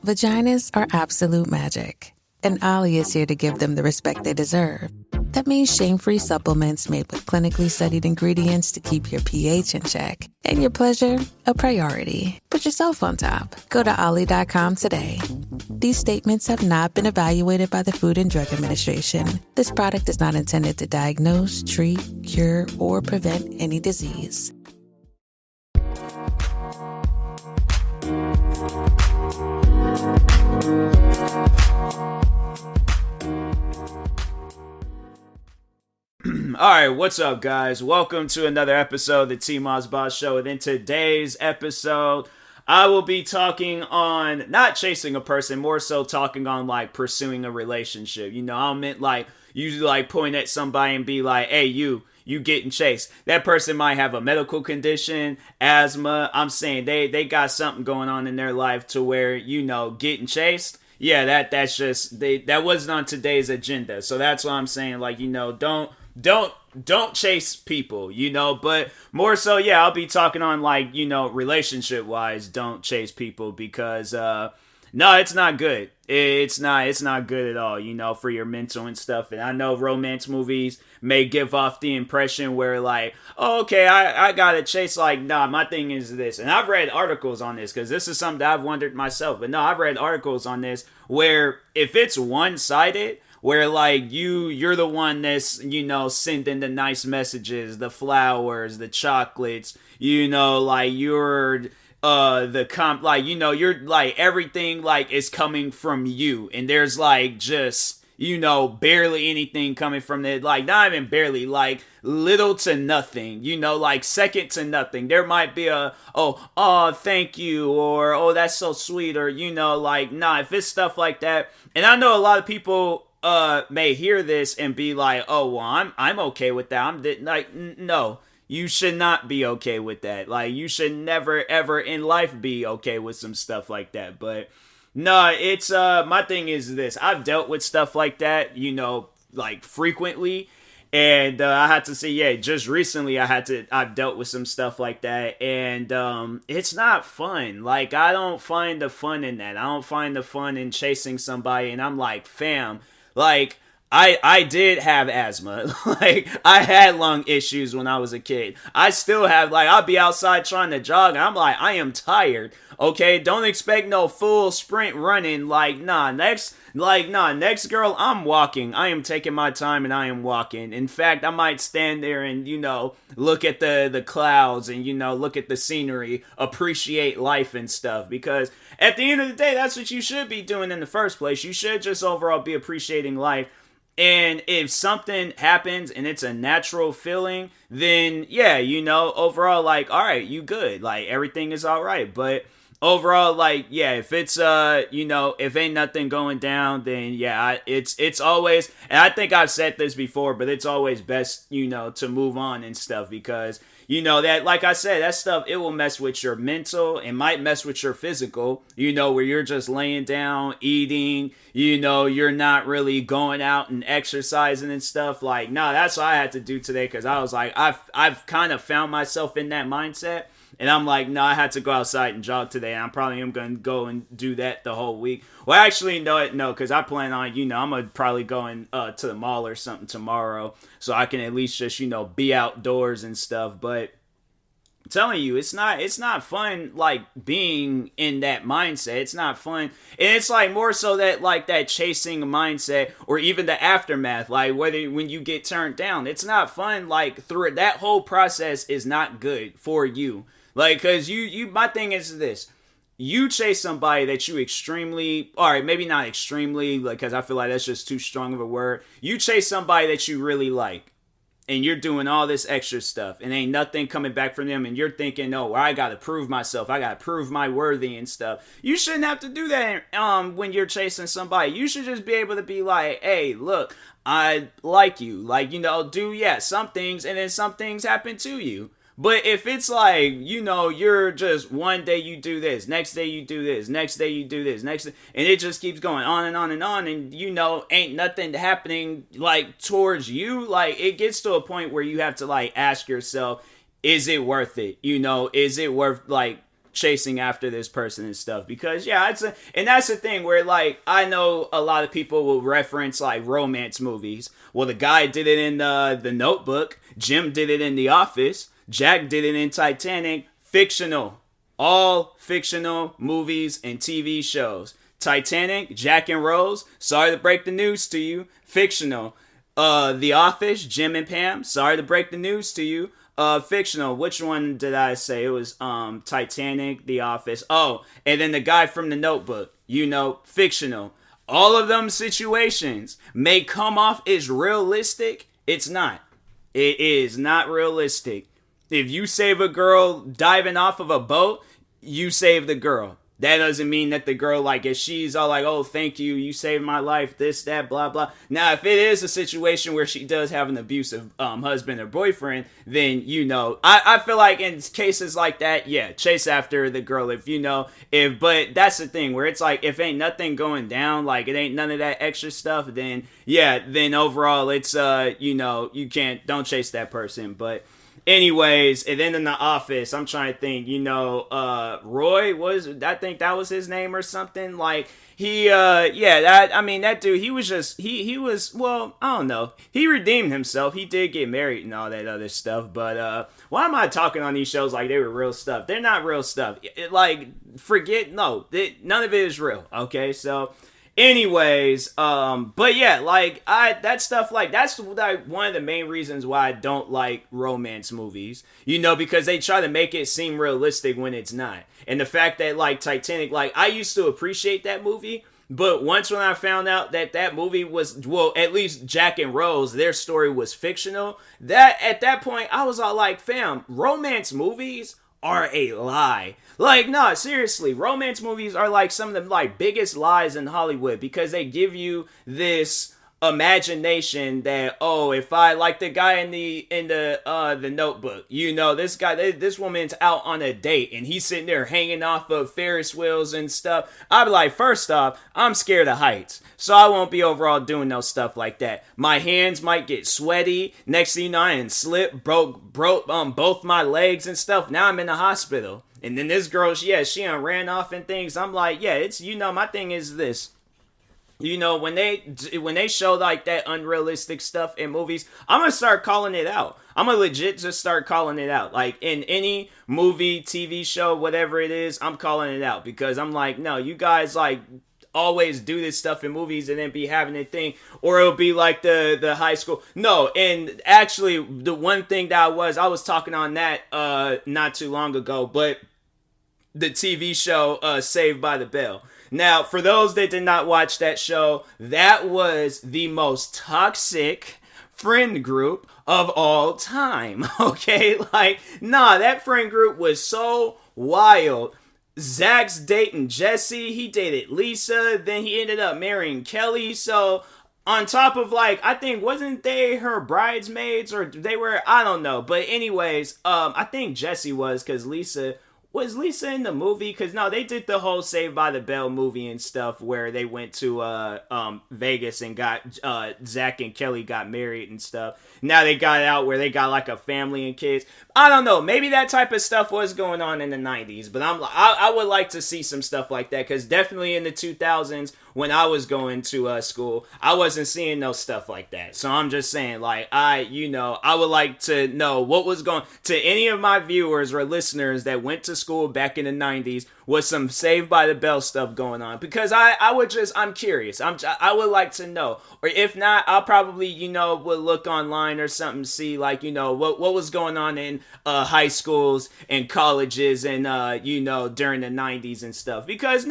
Vaginas are absolute magic, and Ollie is here to give them the respect they deserve. That means shame-free supplements made with clinically studied ingredients to keep your pH in check and your pleasure a priority. Put yourself on top. Go to Ollie.com today. These statements have not been evaluated by the Food and Drug Administration. This product is not intended to diagnose, treat, cure, or prevent any disease. Alright, what's up guys? Welcome to another episode of the TMossBoss Show. And in today's episode, I will be talking on not chasing a person, more so talking on like pursuing a relationship. You know, I meant like usually like point at somebody and be like, hey, you getting chased. That person might have a medical condition, asthma. I'm saying they got something going on in their life to where, you know, getting chased. Yeah, that's just that wasn't on today's agenda. So that's what I'm saying. Like, you know, don't chase people, you know, but more so, yeah, I'll be talking on like, you know, relationship wise, don't chase people because, no, it's not good. It's not good at all, you know, for your mental and stuff. And I know romance movies may give off the impression where like, oh, okay, I gotta chase, like, nah, my thing is this. And I've read articles on this because this is something that I've wondered myself. But no, I've read articles on this where if it's one-sided, where like you're the one that's, you know, sending the nice messages, the flowers, the chocolates, you know, like you're like, you know, you're like everything like is coming from you, and there's like just, you know, barely anything coming from it, like not even barely, like little to nothing, you know, like second to nothing. There might be a oh thank you, or oh that's so sweet, or, you know, like, nah, if it's stuff like that. And I know a lot of people may hear this and be like, oh well, I'm okay with that. No, you should not be okay with that. Like, you should never ever in life be okay with some stuff like that. But no, it's my thing is this. I've dealt with stuff like that, you know, like frequently. And I had to say, yeah, just recently I've dealt with some stuff like that, and it's not fun. Like, I don't find the fun in that. I don't find the fun in chasing somebody, and I'm like, fam, like, I did have asthma. Like, I had lung issues when I was a kid. I still have, like, I'll be outside trying to jog, and I'm like, I am tired. Okay, don't expect no full sprint running. Like, nah, next girl, I'm walking. I am taking my time and I am walking. In fact, I might stand there and, you know, look at the clouds and, you know, look at the scenery, appreciate life and stuff. Because at the end of the day, that's what you should be doing in the first place. You should just overall be appreciating life. And if something happens and it's a natural feeling, then yeah, you know, overall, like, all right, you good. Like, everything is all right. But overall, like, yeah, if it's, you know, if ain't nothing going down, then yeah, it's always, and I think I've said this before, but it's always best, you know, to move on and stuff, because, you know, that, like I said, that stuff, it will mess with your mental, it might mess with your physical, you know, where you're just laying down, eating, you know, you're not really going out and exercising and stuff. Like, no, that's what I had to do today, because I was like, I've kind of found myself in that mindset. And I'm like, no, I had to go outside and jog today. And I probably am going to go and do that the whole week. Well, actually, no, because I plan on, you know, I'm going to probably going to the mall or something tomorrow. So I can at least just, you know, be outdoors and stuff. But I'm telling you, it's not fun, like, being in that mindset. It's not fun. And it's like more so that, like, that chasing mindset, or even the aftermath, like when you get turned down, it's not fun. Like, through it, that whole process is not good for you. Like, cause my thing is this, you chase somebody that you extremely, alright, maybe not extremely, like, cause I feel like that's just too strong of a word. You chase somebody that you really like, and you're doing all this extra stuff, and ain't nothing coming back from them, and you're thinking, oh, well, I gotta prove myself, I gotta prove my worthy and stuff. You shouldn't have to do that, when you're chasing somebody. You should just be able to be like, hey, look, I like you, like, you know, some things, and then some things happen to you. But if it's like, you know, you're just one day you do this, next day you do this, next day you do this, and it just keeps going on and on and on, and, you know, ain't nothing happening, like, towards you, like, it gets to a point where you have to, like, ask yourself, is it worth it? You know, is it worth, like, chasing after this person and stuff. Because and that's the thing where like I know a lot of people will reference like romance movies. Well, the guy did it in the Notebook, Jim did it in The Office, Jack did it in Titanic. Fictional, all fictional movies and TV shows. Titanic, Jack and Rose, sorry to break the news to you, fictional. The Office, Jim and Pam, sorry to break the news to you, fictional. Which one did I say? It was Titanic, The Office. Oh, and then the guy from The Notebook, fictional. All of them situations may come off as realistic. It's not. It is not realistic. If you save a girl diving off of a boat, you save the girl. That doesn't mean that the girl, like, if she's all like, oh, thank you, you saved my life, this, that, blah, blah. Now, if it is a situation where she does have an abusive husband or boyfriend, then, I feel like in cases like that, yeah, chase after the girl but that's the thing where it's like, if ain't nothing going down, like, it ain't none of that extra stuff, then overall, it's, don't chase that person, but... Anyways, and then in The Office, I'm trying to think, Roy I think that was his name or something. Like, that dude, he was, well, I don't know. He redeemed himself. He did get married and all that other stuff. But, why am I talking on these shows like they were real stuff? They're not real stuff. None of it is real. Okay, so... Anyways, but yeah, like, that stuff, like, that's like one of the main reasons why I don't like romance movies, because they try to make it seem realistic when it's not. And the fact that, like, Titanic, like, I used to appreciate that movie, but once when I found out that movie was, well, at least Jack and Rose, their story was fictional, at that point, I was all like, fam, romance movies are a lie. Like, no, seriously, romance movies are like some of the like biggest lies in Hollywood because they give you this imagination that, oh, if I like the guy in the Notebook, this woman's out on a date and he's sitting there hanging off of Ferris wheels and stuff. I'd be like, first off, I'm scared of heights, so I won't be overall doing no stuff like that. My hands might get sweaty. Next thing you know, I slip, broke both my legs and stuff. Now I'm in the hospital. And then this girl, she ran off and things. I'm like, yeah, it's, my thing is this. When they show like that unrealistic stuff in movies, I'm gonna start calling it out. I'm gonna legit just start calling it out. Like in any movie, TV show, whatever it is, I'm calling it out because I'm like, no, you guys like always do this stuff in movies and then be having a thing, or it'll be like the high school. No, and actually the one thing that I was talking on that not too long ago, but the TV show Saved by the Bell. Now, for those that did not watch that show, that was the most toxic friend group of all time, okay? Like, nah, that friend group was so wild. Zach's dating Jesse, he dated Lisa, then he ended up marrying Kelly, so... On top of, like, I think, wasn't they her bridesmaids, or they were, I don't know, but anyways, I think Jesse was, because was Lisa in the movie? Because, no, they did the whole Saved by the Bell movie and stuff where they went to Vegas and got Zach and Kelly got married and stuff. Now they got out where they got, like, a family and kids. I don't know. Maybe that type of stuff was going on in the 90s. But I would like to see some stuff like that. Because definitely in the 2000s, when I was going to school, I wasn't seeing no stuff like that. So I'm just saying, like, I would like to know what was going to any of my viewers or listeners that went to school back in the 90s was some Saved by the Bell stuff going on, because I'm curious. I would like to know, or if not, I'll probably, would look online or something, see like, what was going on in high schools and colleges and, during the 90s and stuff, because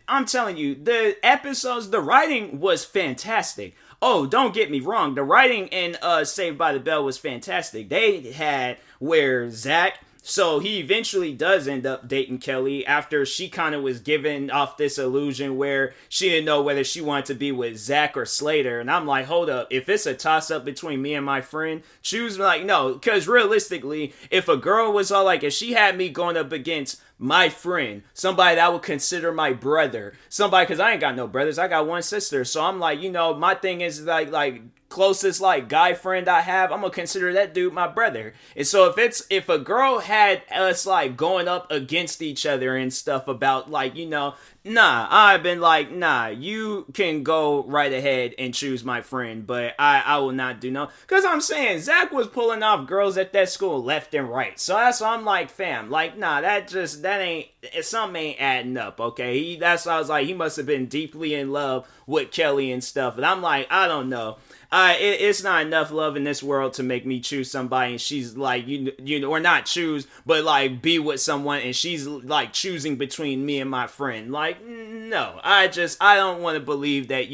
I'm telling you, the episodes, the writing was fantastic. Oh, don't get me wrong. The writing in Saved by the Bell was fantastic. They had where Zach, so he eventually does end up dating Kelly after she kind of was given off this illusion where she didn't know whether she wanted to be with Zach or Slater. And I'm like, hold up. If it's a toss-up between me and my friend, choose, like, no. Because realistically, if a girl was all like, if she had me going up against my friend, somebody that I would consider my brother, somebody, because I ain't got no brothers, I got one sister, so I'm like, my thing is like closest like guy friend I have, I'm gonna consider that dude my brother. And so if a girl had us like going up against each other and stuff about like, nah, I've been like, nah, you can go right ahead and choose my friend, but I will not do no. Cause I'm saying Zach was pulling off girls at that school left and right. So that's why I'm like, fam, like, nah, something ain't adding up, okay? That's why I was like, he must have been deeply in love with Kelly and stuff. And I'm like, I don't know. It's not enough love in this world to make me choose somebody and she's like, or not choose, but like be with someone and she's like choosing between me and my friend. Like, no, I don't want to believe that,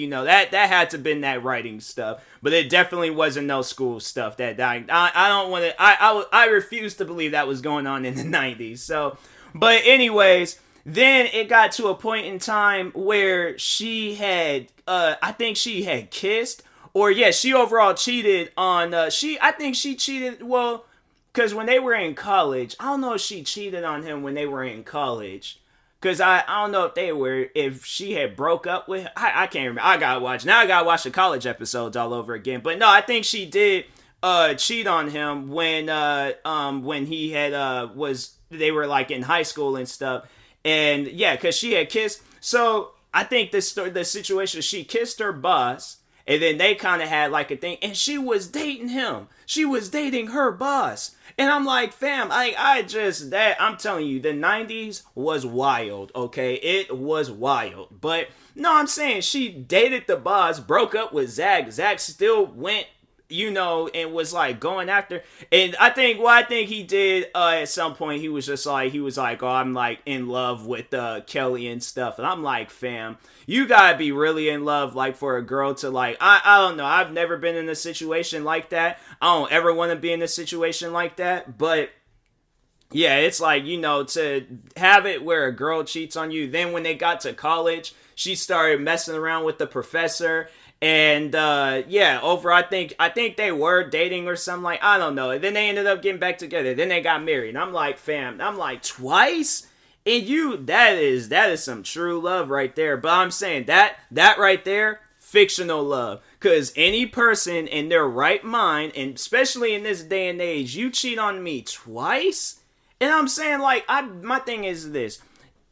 that had to been that writing stuff, but it definitely wasn't no school stuff I don't want to, I refuse to believe that was going on in the 90s. So, but anyways, then it got to a point in time where she had, I think she had kissed. Or yeah, she overall cheated on, I think she cheated, well, because when they were in college, I don't know if she cheated on him when they were in college. Because I don't know if she had broke up with, I can't remember, I gotta watch the college episodes all over again. But no, I think she did cheat on him when he had, they were like in high school and stuff. And yeah, because she had kissed, so I think the situation, she kissed her boss. And then they kind of had like a thing. And she was dating him. She was dating her boss. And I'm like, fam, I'm telling you, the 90s was wild, okay? It was wild. But no, I'm saying she dated the boss, broke up with Zach. Zach still went, and was like going after. And I think he did at some point, he was like, oh, I'm like in love with Kelly and stuff. And I'm like, fam, you gotta be really in love, like for a girl to like, I don't know. I've never been in a situation like that. I don't ever want to be in a situation like that. But yeah, it's like, to have it where a girl cheats on you. Then when they got to college, she started messing around with the professor. And I think they were dating or something, like, I don't know. And then they ended up getting back together. Then they got married. And I'm like, fam, twice? And that is some true love right there. But I'm saying that right there, fictional love. Because any person in their right mind, and especially in this day and age, you cheat on me twice? And I'm saying, like, my thing is this.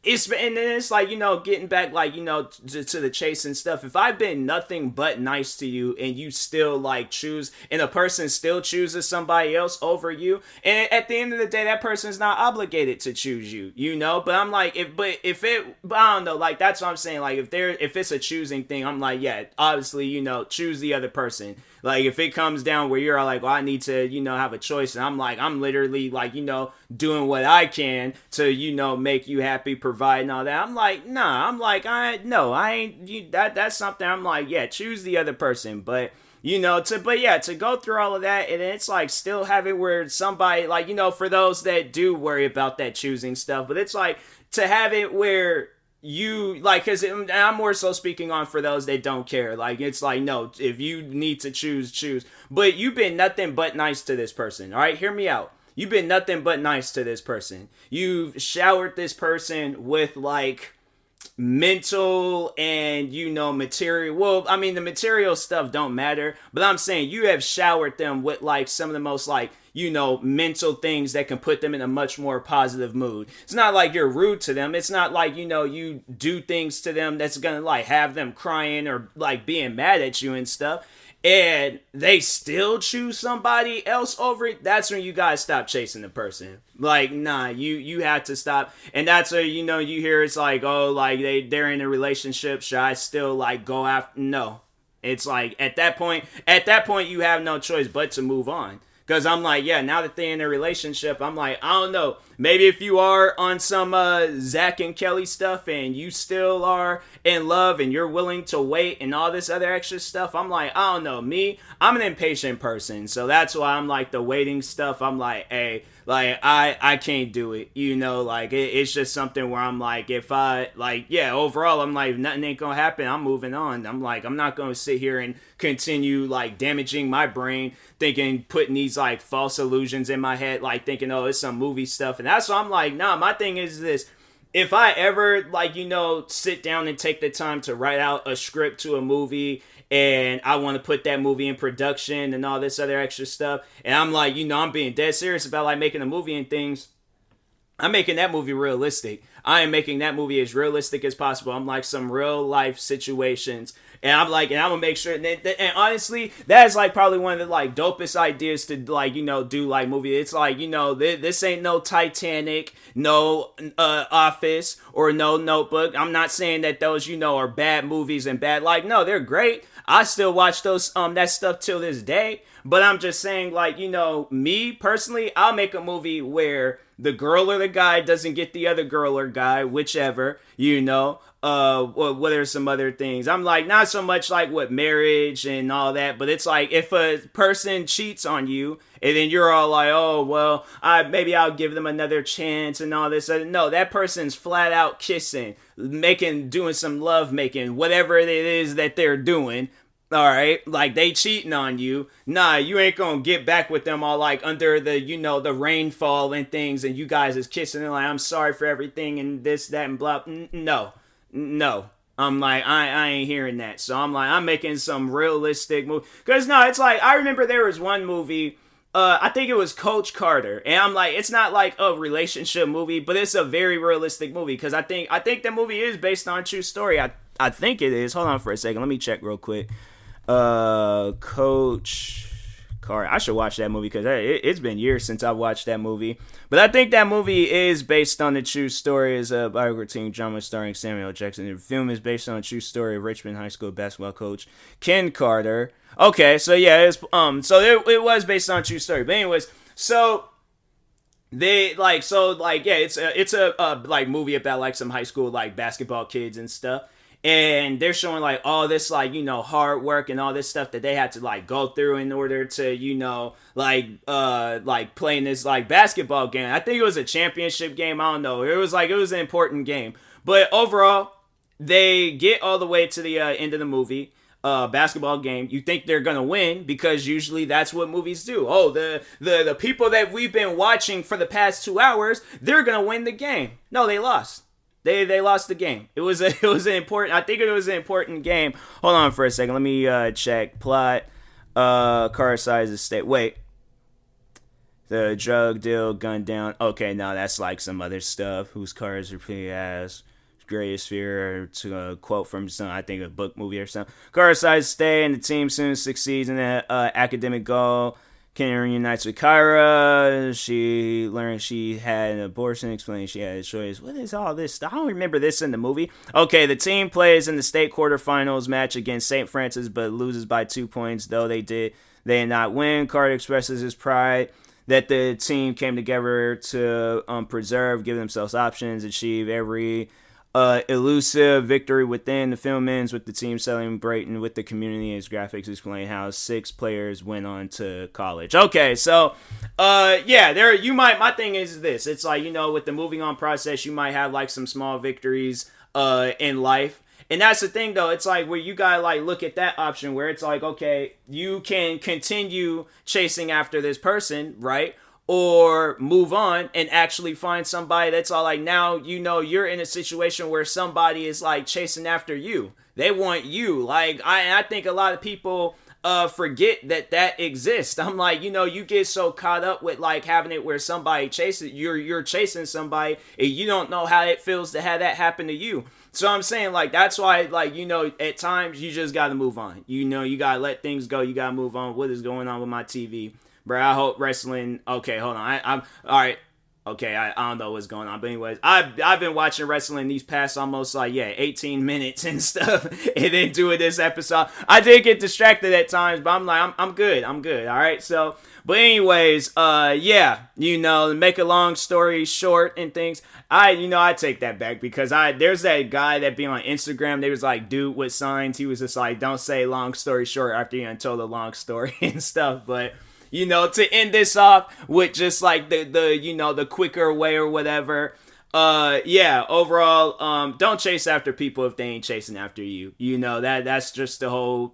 And then it's like, getting back, like, to the chase and stuff. If I've been nothing but nice to you and you still, like, choose, and a person still chooses somebody else over you, and at the end of the day, that person's not obligated to choose you, But I'm like, but I don't know, like, that's what I'm saying. Like, if it's a choosing thing, I'm like, yeah, obviously, choose the other person. Like, if it comes down where you're like, well, I need to, have a choice. And I'm like, I'm literally like, doing what I can to, make you happy, provide and all that. I'm like, nah, I ain't, that's something I'm like, yeah, choose the other person. But, to go through all of that, and it's like still have it where somebody, like, for those that do worry about that choosing stuff, but it's like to have it where you like, because I'm more so speaking on for those that don't care. Like, it's like, no, if you need to choose, but you've been nothing but nice to this person. All right, hear me out. You've been nothing but nice to this person. You've showered this person with like mental and material. Well, I mean, the material stuff don't matter, but I'm saying you have showered them with like some of the most like mental things that can put them in a much more positive mood. It's not like you're rude to them. It's not like, you do things to them that's gonna like have them crying or like being mad at you and stuff. And they still choose somebody else over it. That's when you guys stop chasing the person. Like, nah, you have to stop. And that's where, you hear it's like, oh, like they're in a relationship. Should I still like go after? No. It's like at that point, you have no choice but to move on. Because I'm like, yeah, now that they're in a relationship, I'm like, I don't know. Maybe if you are on some Zach and Kelly stuff and you still are in love and you're willing to wait and all this other extra stuff, I'm like, I don't know. Me, I'm an impatient person. So that's why I'm like the waiting stuff. I'm like, hey, like I can't do it. Like it's just something where I'm like, if I like, yeah, overall, I'm like, nothing ain't gonna happen. I'm moving on. I'm like, I'm not gonna sit here and continue like damaging my brain thinking, putting these like false illusions in my head, like thinking, oh, it's some movie stuff. And that's why I'm like, nah, my thing is this. if I ever, like, sit down and take the time to write out a script to a movie, and I want to put that movie in production and all this other extra stuff, and I'm like, I'm being dead serious about like making a movie and things, I'm making that movie realistic. I am making that movie as realistic as possible. I'm like some real life situations. And I'm like, and I'm gonna make sure. And honestly, that is like probably one of the like dopest ideas to like, do like movie. It's like, this ain't no Titanic, no Office, or no Notebook. I'm not saying that those, are bad movies and bad. Like, no, they're great. I still watch those, that stuff till this day. But I'm just saying, like, me personally, I'll make a movie where the girl or the guy doesn't get the other girl or guy, whichever, what are some other things? I'm like, not so much like with marriage and all that, but it's like if a person cheats on you and then you're all like, oh, well, maybe I'll give them another chance and all this. No, that person's flat out kissing, doing some love making, whatever it is that they're doing. All right, like they cheating on you. Nah, you ain't gonna get back with them all like under the, the rainfall and things, and you guys is kissing and like, I'm sorry for everything and this, that, and blah. No. I'm like, I ain't hearing that. So I'm like, I'm making some realistic movie. Cause no, it's like, I remember there was one movie, I think it was Coach Carter, and I'm like, it's not like a relationship movie, but it's a very realistic movie. Cause I think the movie is based on a true story. I think it is. Hold on for a second. Let me check real quick. Coach Carter. I should watch that movie because it's been years since I watched that movie. But I think that movie is based on the true story. It's a biography drama starring Samuel Jackson. The film is based on a true story of Richmond High School basketball coach Ken Carter. Okay, so yeah, it was based on a true story. But anyways, so it's a like movie about like some high school like basketball kids and stuff. And they're showing like all this like, hard work and all this stuff that they had to like go through in order to, like playing this like basketball game. I think it was a championship game. I don't know. It was an important game. But overall, they get all the way to the end of the movie. Basketball game. You think they're gonna win because usually that's what movies do. Oh, the people that we've been watching for the past 2 hours, they're gonna win the game. No, they lost. They lost the game. It was an important. I think it was an important game. Hold on for a second. Let me check plot. Car size of state. Wait. The drug deal, gun down. Okay, now that's like some other stuff. Whose cars are pretty ass. Greatest fear, to a quote from some, I think, a book, movie or something. Car size stay, and the team soon succeeds in the academic goal. Kenny reunites with Kyra. She learns she had an abortion, explaining she had a choice. What is all this stuff? I don't remember this in the movie. Okay, the team plays in the state quarterfinals match against St. Francis, but loses by 2 points, though they did not win. Carter expresses his pride that the team came together to preserve, give themselves options, achieve every elusive victory within. The film ends with the team celebrating with the community as graphics explain how 6 players went on to college. Okay, so my thing is this. It's like, with the moving on process, you might have like some small victories in life. And that's the thing though, it's like where you gotta like look at that option where it's like, okay, you can continue chasing after this person, right? Or move on and actually find somebody that's all like, now you're in a situation where somebody is like chasing after you. They want you. Like I think a lot of people forget that exists. I'm like, you get so caught up with like having it where somebody chases you're chasing somebody and you don't know how it feels to have that happen to you. So I'm saying like that's why like at times you just gotta move on. You gotta let things go. You gotta move on. What is going on with my TV? Bro, I hope wrestling. Okay, hold on. I'm all right. Okay, I don't know what's going on, but anyways, I've been watching wrestling these past almost 18 minutes and stuff, and then doing this episode. I did get distracted at times, but I'm like, I'm good. All right, so, but anyways, to make a long story short and things, I take that back because there's that guy that be on Instagram. They was like, dude with signs. He was just like, don't say long story short after you told a long story and stuff, but. To end this off with just like the quicker way or whatever. Yeah, overall, don't chase after people if they ain't chasing after you. You know, that's just the whole,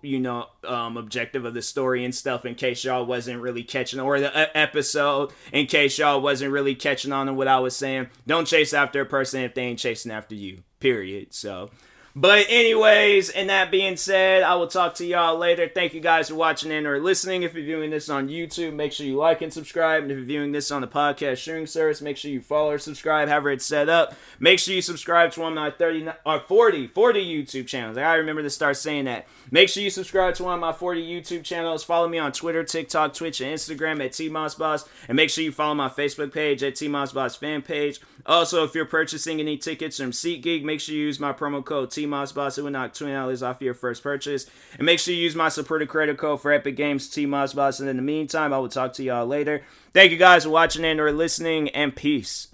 objective of the story and stuff, in case y'all wasn't really catching, or the episode, in case y'all wasn't really catching on to what I was saying. Don't chase after a person if they ain't chasing after you, period. So, but anyways, and that being said, I will talk to y'all later. Thank you guys for watching and or listening. If you're viewing this on YouTube, make sure you like and subscribe. And if you're viewing this on the podcast streaming service, make sure you follow or subscribe, however it's set up. Make sure you subscribe to one of my 40 YouTube channels. I gotta remember to start saying that. Make sure you subscribe to one of my 40 YouTube channels. Follow me on Twitter, TikTok, Twitch, and Instagram at TMossBoss. And make sure you follow my Facebook page at TMossBoss fan page. Also, if you're purchasing any tickets from SeatGeek, make sure you use my promo code TMossBoss. It will knock $20 off your first purchase. And make sure you use my supporter credit code for Epic Games, TMossBoss. And in the meantime, I will talk to y'all later. Thank you guys for watching and or listening, and peace.